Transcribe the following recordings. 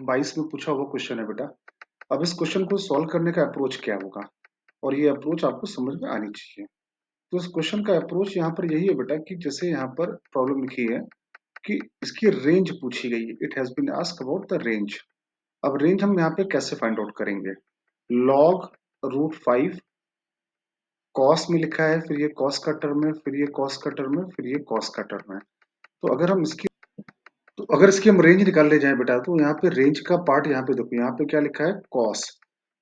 22 में पूछा हुआ क्वेश्चन है बेटा। अब इस क्वेश्चन को सॉल्व करने का अप्रोच क्या होगा, और ये अप्रोच आपको समझ में आनी चाहिए। तो इस क्वेश्चन का अप्रोच यहाँ पर यही है बेटा कि जैसे यहाँ पर प्रॉब्लम लिखी है कि इसकी रेंज पूछी गई है, it has been asked about the range. अब रेंज हम यहाँ पे कैसे फाइंड आउट करेंगे? लॉग √5 कॉस में लिखा है, फिर ये कॉस का टर्म है, फिर ये कॉस का टर्म है, फिर ये कॉस का टर्म है। तो अगर इसकी हम रेंज निकाल ले जाए बेटा, तो यहाँ पे रेंज का पार्ट यहाँ पे देखो, यहाँ पे क्या लिखा है? कॉस।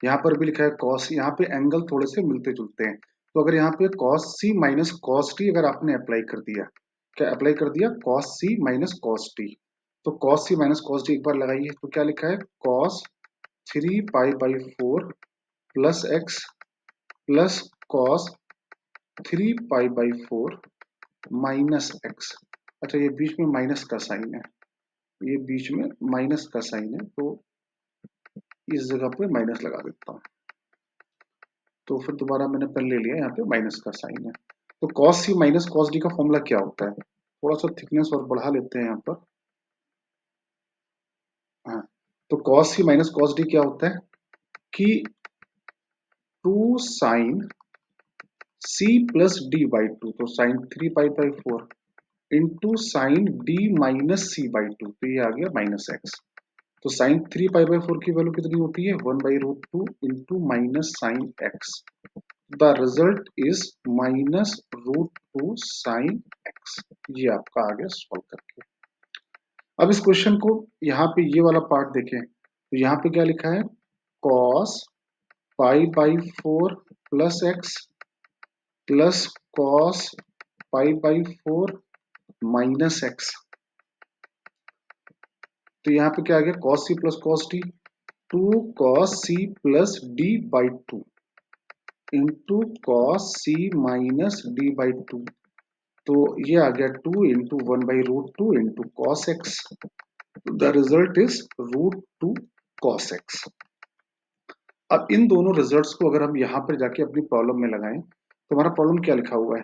यहाँ पर भी लिखा है कॉस। यहाँ पे एंगल थोड़े से मिलते जुलते हैं। तो अगर यहाँ पे cos C minus cos D अगर आपने अप्लाई कर दिया, क्या अप्लाई कर दिया? Cos C minus cos D. तो cos C minus cos D एक बार लगाइए, तो क्या लिखा है? Cos 3π/4 plus x plus cos 3π/4 minus x. अच्छा, ये बीच में माइनस का साइन है, ये बीच में माइनस का साइन है, तो इस जगह पे माइनस लगा देता हूँ। तो फिर दोबारा मैंने पेन ले लिया, यहाँ पे माइनस का साइन है। तो cos C minus cos D का फॉर्मूला क्या होता है? थोड़ा सा थिकनेस और बढ़ा लेते हैं यहाँ पर। हाँ, तो cos C minus cos D क्या होता है कि 2 sine C plus D by 2, तो sine 3π/4 into sine D minus C by 2, तो ये आ गया माइनस एक्स। तो साइन 3π/4 की वैल्यू कितनी होती है? 1/√2 into minus sine x. The result is -√2 sine x. ये आपका आ गया सॉल्व करके। अब इस क्वेश्चन को यहाँ पे ये वाला पार्ट देखें, तो यहाँ पे क्या लिखा है? cos π/4 plus x plus cos π/4 minus x. तो यहाँ पे क्या आ गया? cos c plus cos d, 2 cos c प्लस d by 2 into cos c minus d by 2। तो ये आ गया 2 into 1/√2 into cos x. The result is √2 cos x। अब इन दोनों रिजल्ट्स को अगर हम यहाँ पर जाके अपनी प्रॉब्लम में लगाएं, तो हमारा प्रॉब्लम क्या लिखा हुआ है?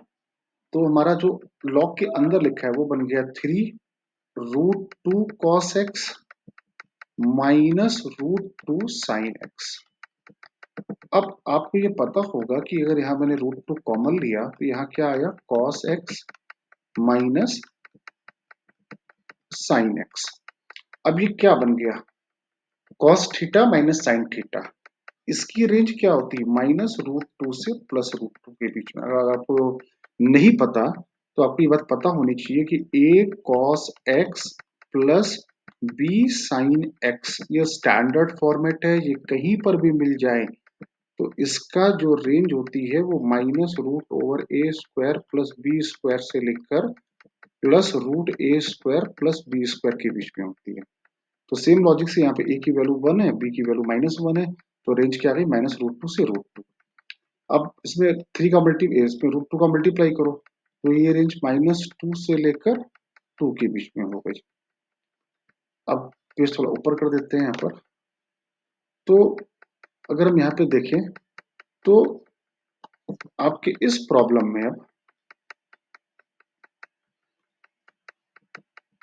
तो हमारा जो लॉग के अंदर लिखा है वो बन गया 3√2 cos x minus √2 sine x. अब आपको ये पता होगा कि अगर यहाँ मैंने √2 कॉमन लिया, तो यहाँ क्या आया? cos x minus sine x. अब ये क्या बन गया? cos theta minus sine theta. इसकी रेंज क्या होती है? -√2 से +√2 के बीच में। अगर आपको नहीं पता, तो आपको ये बात पता होनी चाहिए कि a cos x plus b sin x ये स्टैंडर्ड फॉर्मेट है, ये कहीं पर भी मिल जाए तो इसका जो रेंज होती है वो -√a² प्लस b² से लेकर +√a² प्लस b² के बीच में होती है। तो सेम लॉजिक से यहाँ पे a की वैल्यू 1 है, b की वैल्यू -1 है, तो रेंज क्या आ गई? -√2 से √2। अब इसमें 3 का इसमें √2 का मल्टीप्लाई करो, तो ये रेंज -2 से लेकर 2 के बीच में हो गई। अब पेज थोड़ा ऊपर कर देते हैं यहाँ पर। तो अगर हम यहाँ पे देखें, तो आपके इस प्रॉब्लम में अब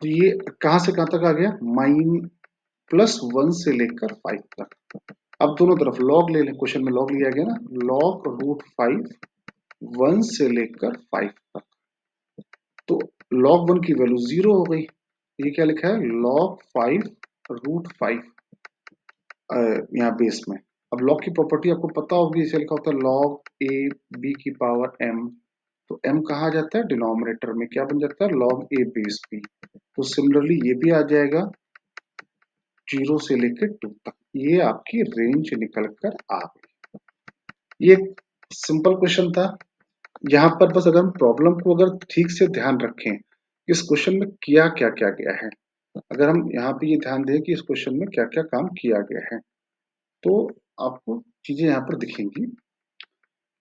तो ये कहां से कहां तक आ गया? +1 से लेकर 5 तक। अब दोनों तरफ लॉग ले लें, क्वेश्चन में लॉग लिया गया ना, लॉग √5 1 से लेकर 5 तक। तो log 1 की वैल्यू 0 हो गई। ये क्या लिखा है? log 5 √5 यहाँ बेस में। अब log की प्रॉपर्टी आपको पता होगी, इसे लिखा होता है log a b की पावर m। तो m कहा जाता है? डिनोमिनेटर में। क्या बन जाता है? log a base b। तो सिमिलरली ये भी आ जाएगा 0 से लेकर 2 तक। ये आपकी रेंज निकल कर आ गई। ये सिंपल क्वेश्चन था। यहाँ पर बस अगर हम प्रॉब्लम को अगर ठीक से ध्यान रखें, इस क्वेश्चन में किया क्या क्या गया है, अगर हम यहाँ पे ये ध्यान दें कि इस क्वेश्चन में क्या क्या काम किया गया है, तो आपको चीजें यहाँ पर दिखेंगी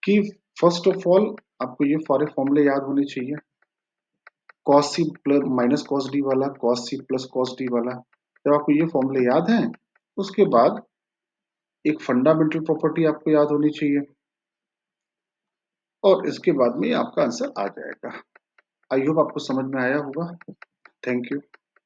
कि फर्स्ट ऑफ ऑल आपको ये सारे फॉर्मूले याद होने चाहिए। cos c plus minus cos d वाला, cos c plus cos d वाला। जब आपको ये फॉर्मूले याद हैं, उसके बाद एक फंडामेंटल प्रॉपर्टी आपको याद होनी चाहिए, और इसके बाद में आपका आंसर आ जाएगा। आई होप आपको समझ में आया होगा। Thank you.